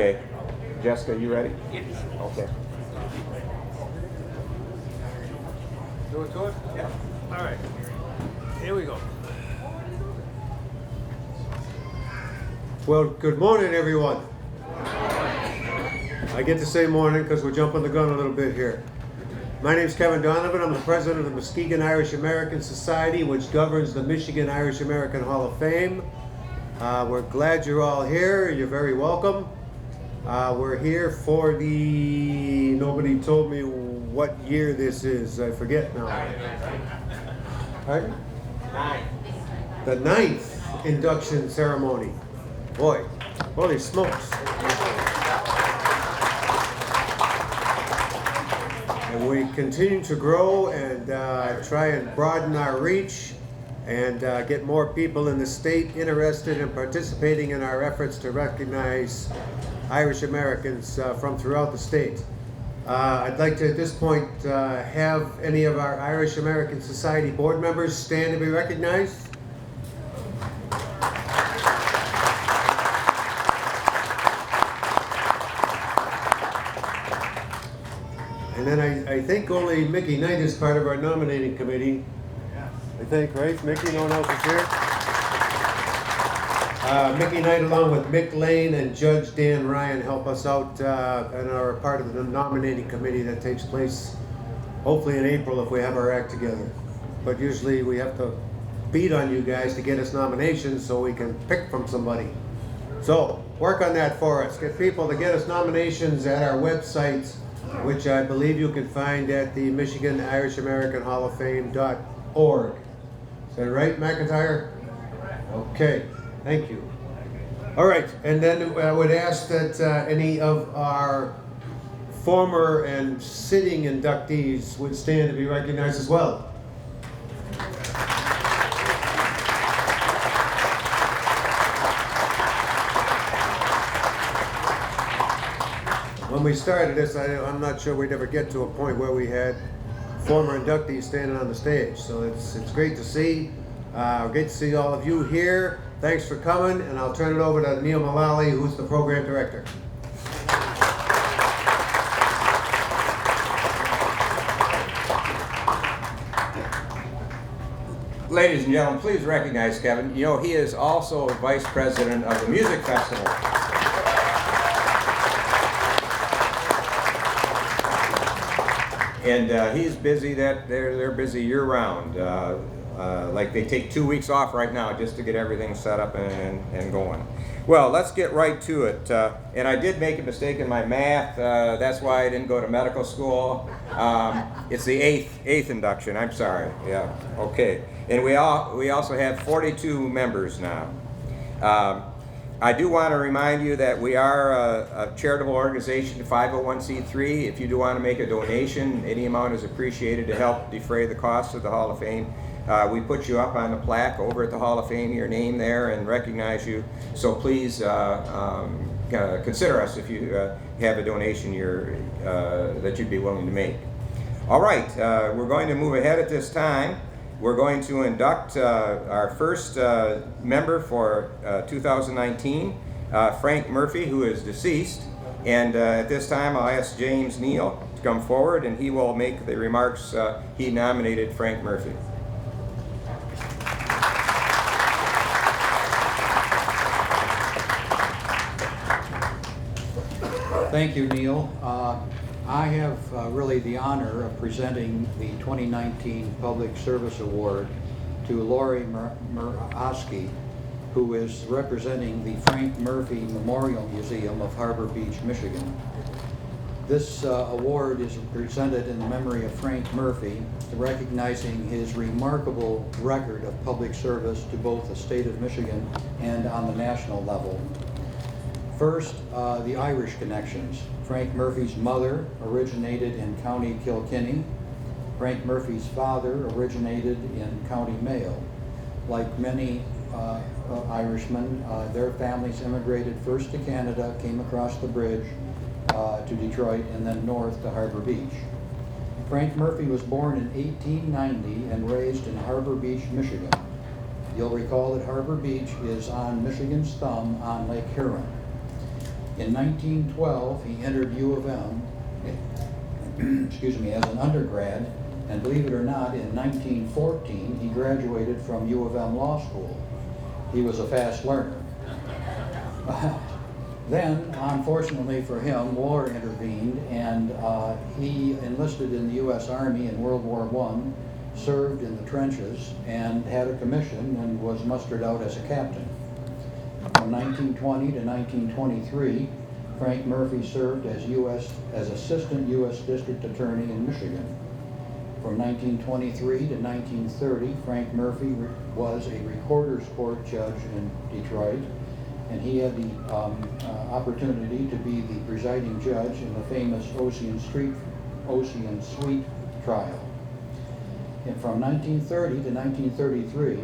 Okay. Jessica, you ready? Yes. Okay. Do it to it? Yeah. All right. Here we go. Well, good morning, everyone. I get to say morning because we're jumping the gun a little bit here. My name is Kevin Donovan. I'm the president of the Muskegon Irish American Society, which governs the Michigan Irish American Hall of Fame. We're glad you're all here. You're very welcome. We're here for the, nobody told me what year this is. I forget now. Pardon? The 9th induction ceremony. Boy, holy smokes. And we continue to grow and try and broaden our reach and get more people in the state interested in participating in our efforts to recognize Irish Americans from throughout the state. I'd like to at this point have any of our Irish American Society board members stand to be recognized. And then I think only Mickey Knight is part of our nominating committee. I think, right? Mickey, no one else is here? Mickey Knight, along with Mick Lane and Judge Dan Ryan, help us out and are part of the nominating committee that takes place hopefully in April if we have our act together. But usually we have to beat on you guys to get us nominations so we can pick from somebody. So work on that for us. Get people to get us nominations at our website, which I believe you can find at the Michigan Irish American Hall of Fame.org. Is that right, McIntyre? Okay, thank you. All right, and then I would ask that any of our former and sitting inductees would stand to be recognized as well. When we started this, I'm not sure we'd ever get to a point where we had former inductees standing on the stage. So it's great to see. Great to see all of you here. Thanks for coming, and I'll turn it over to Neal Mullally, who's the program director. Ladies and gentlemen, please recognize Kevin. You know, he is also vice president of the music festival. And he's busy. They're busy year-round. Like they take 2 weeks off right now just to get everything set up and going. Well, let's get right to it. And I did make a mistake in my math. That's why I didn't go to medical school. It's the eighth induction. I'm sorry. Yeah. Okay. And we also have 42 members now. I do want to remind you that we are a charitable organization, 501c3. If you do want to make a donation, any amount is appreciated to help defray the costs of the Hall of Fame. We put you up on the plaque over at the Hall of Fame, your name there, and recognize you. So please consider us if you have a donation that you'd be willing to make. All right, we're going to move ahead at this time. We're going to induct our first member for 2019, Frank Murphy, who is deceased. And at this time, I'll ask James Neal to come forward, and he will make the remarks. He nominated Frank Murphy. Thank you, Neal. I have really the honor of presenting the 2019 Public Service Award to Lori Muraski, who is representing the Frank Murphy Memorial Museum of Harbor Beach, Michigan. This award is presented in the memory of Frank Murphy, recognizing his remarkable record of public service to both the state of Michigan and on the national level. First, the Irish connections. Frank Murphy's mother originated in County Kilkenny. Frank Murphy's father originated in County Mayo. Like many Irishmen, their families immigrated first to Canada, came across the bridge to Detroit, and then north to Harbor Beach. Frank Murphy was born in 1890 and raised in Harbor Beach, Michigan. You'll recall that Harbor Beach is on Michigan's thumb on Lake Huron. In 1912, he entered U of M, excuse me, as an undergrad, and believe it or not, in 1914, he graduated from U of M Law School. He was a fast learner. Then, unfortunately for him, war intervened, and he enlisted in the U.S. Army in World War I, served in the trenches, and had a commission and was mustered out as a captain. From 1920 to 1923, Frank Murphy served as Assistant U.S. District Attorney in Michigan. From 1923 to 1930, Frank Murphy was a Recorder's Court judge in Detroit, and he had the opportunity to be the presiding judge in the famous Ocean Suite trial. And from 1930 to 1933,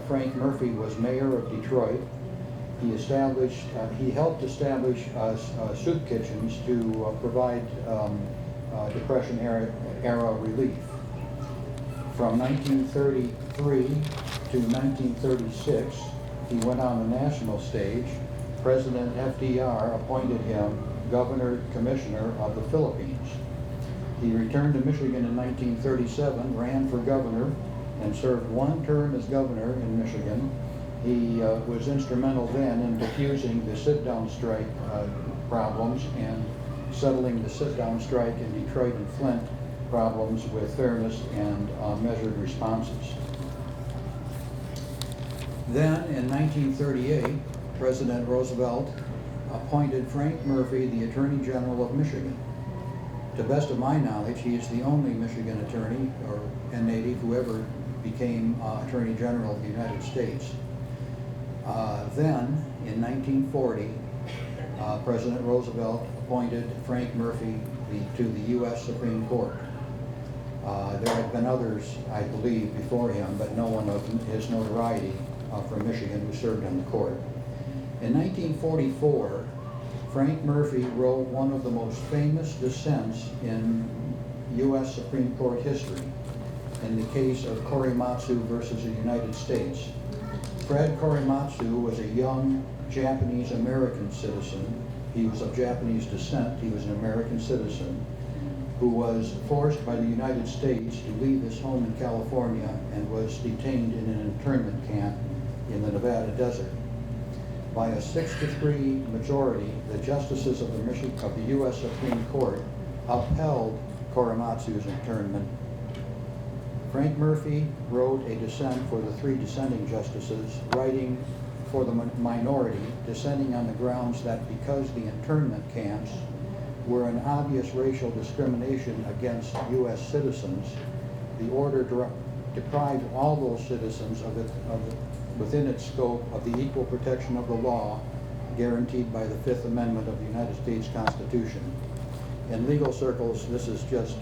Frank Murphy was mayor of Detroit. He helped establish soup kitchens to provide Depression era relief. From 1933 to 1936, he went on the national stage. President FDR appointed him Governor Commissioner of the Philippines. He returned to Michigan in 1937, ran for governor, and served one term as governor in Michigan. He was instrumental then in diffusing the sit-down strike problems and settling the sit-down strike in Detroit and Flint problems with fairness and measured responses. Then, in 1938, President Roosevelt appointed Frank Murphy the Attorney General of Michigan. To the best of my knowledge, he is the only Michigan attorney and native who ever became Attorney General of the United States. Then, in 1940, President Roosevelt appointed Frank Murphy to the U.S. Supreme Court. There had been others, I believe, before him, but no one of his notoriety from Michigan who served on the court. In 1944, Frank Murphy wrote one of the most famous dissents in U.S. Supreme Court history in the case of Korematsu versus the United States. Fred Korematsu was a young Japanese-American citizen. He was of Japanese descent. He was an American citizen who was forced by the United States to leave his home in California and was detained in an internment camp in the Nevada desert. By a 6-3 majority, the justices of the U.S. Supreme Court upheld Korematsu's internment. Frank Murphy wrote a dissent for the 3 dissenting justices, writing for the minority, dissenting on the grounds that because the internment camps were an obvious racial discrimination against U.S. citizens, the order deprived all those citizens within its scope of the equal protection of the law guaranteed by the Fifth Amendment of the United States Constitution. In legal circles, this is just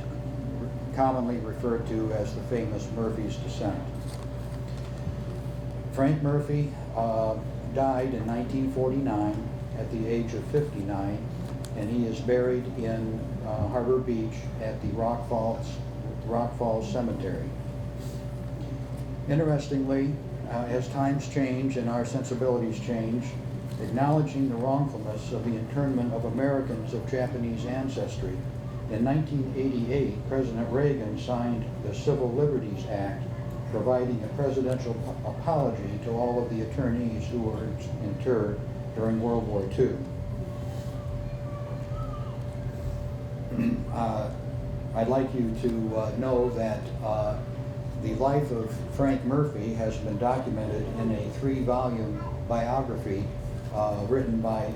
commonly referred to as the famous Murphy's dissent. Frank Murphy died in 1949 at the age of 59, and he is buried in Harbor Beach at the Rock Falls Cemetery. Interestingly, as times change and our sensibilities change, acknowledging the wrongfulness of the internment of Americans of Japanese ancestry, in 1988, President Reagan signed the Civil Liberties Act, providing a presidential apology to all of the attorneys who were interred during World War II. I'd like you to know that the life of Frank Murphy has been documented in a 3-volume biography written by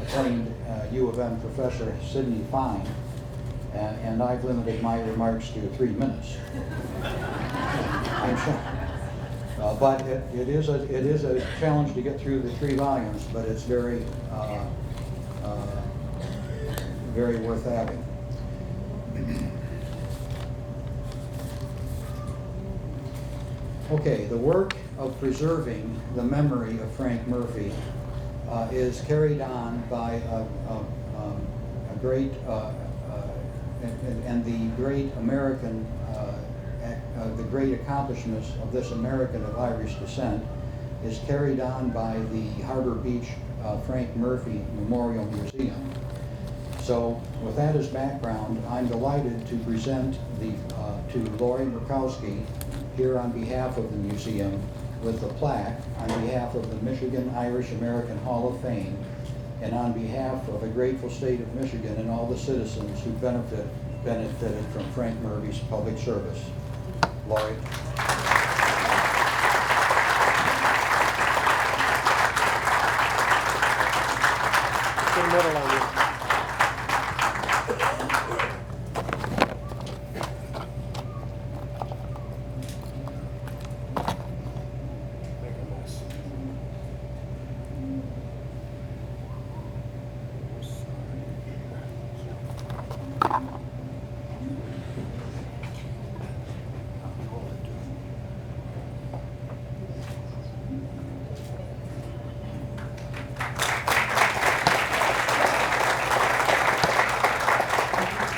acclaimed U of M professor Sidney Fine, and I've limited my remarks to 3 minutes. But it is a challenge to get through the 3 volumes, but it's very worth having. Okay, the work of preserving the memory of Frank Murphy is carried on by a great and the great American, the great accomplishments of this American of Irish descent is carried on by the Harbor Beach Frank Murphy Memorial Museum. So with that as background, I'm delighted to present to Lori Murkowski here on behalf of the museum with the plaque on behalf of the Michigan Irish American Hall of Fame and on behalf of the grateful state of Michigan and all the citizens who benefited from Frank Murphy's public service. Lori. Put a medal on you.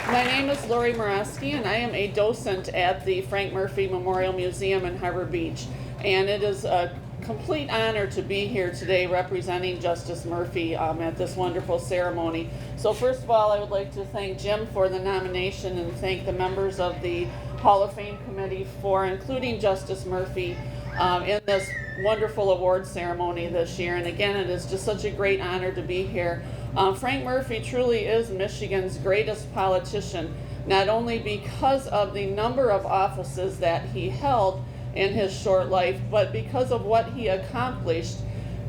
My name is Lori Moreski, and I am a docent at the Frank Murphy Memorial Museum in Harbor Beach. And it is a complete honor to be here today representing Justice Murphy at this wonderful ceremony. So first of all, I would like to thank Jim for the nomination and thank the members of the Hall of Fame Committee for including Justice Murphy in this wonderful award ceremony this year. And again, it is just such a great honor to be here. Frank Murphy truly is Michigan's greatest politician, not only because of the number of offices that he held in his short life, but because of what he accomplished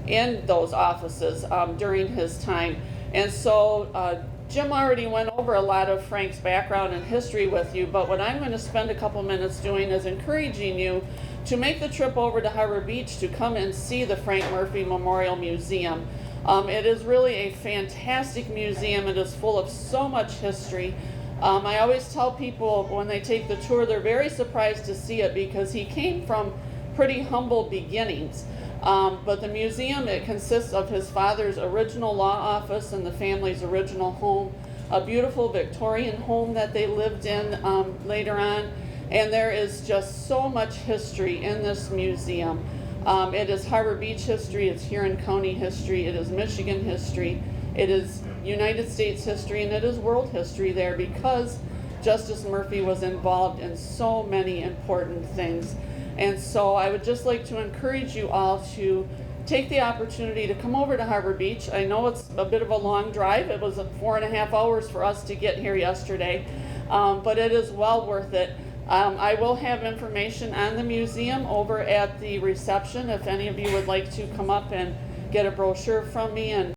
in those offices during his time. And so Jim already went over a lot of Frank's background and history with you, but what I'm going to spend a couple minutes doing is encouraging you to make the trip over to Harbor Beach to come and see the Frank Murphy Memorial Museum. It is really a fantastic museum. It is full of so much history. I always tell people when they take the tour, they're very surprised to see it because he came from pretty humble beginnings. But the museum, it consists of his father's original law office and the family's original home, a beautiful Victorian home that they lived in later on. And there is just so much history in this museum. It is Harbor Beach history, it's Huron County history, it is Michigan history, it is United States history, and it is world history there because Justice Murphy was involved in so many important things. And so I would just like to encourage you all to take the opportunity to come over to Harbor Beach. I know it's a bit of a long drive. It was 4.5 hours for us to get here yesterday, but it is well worth it. I will have information on the museum over at the reception if any of you would like to come up and get a brochure from me and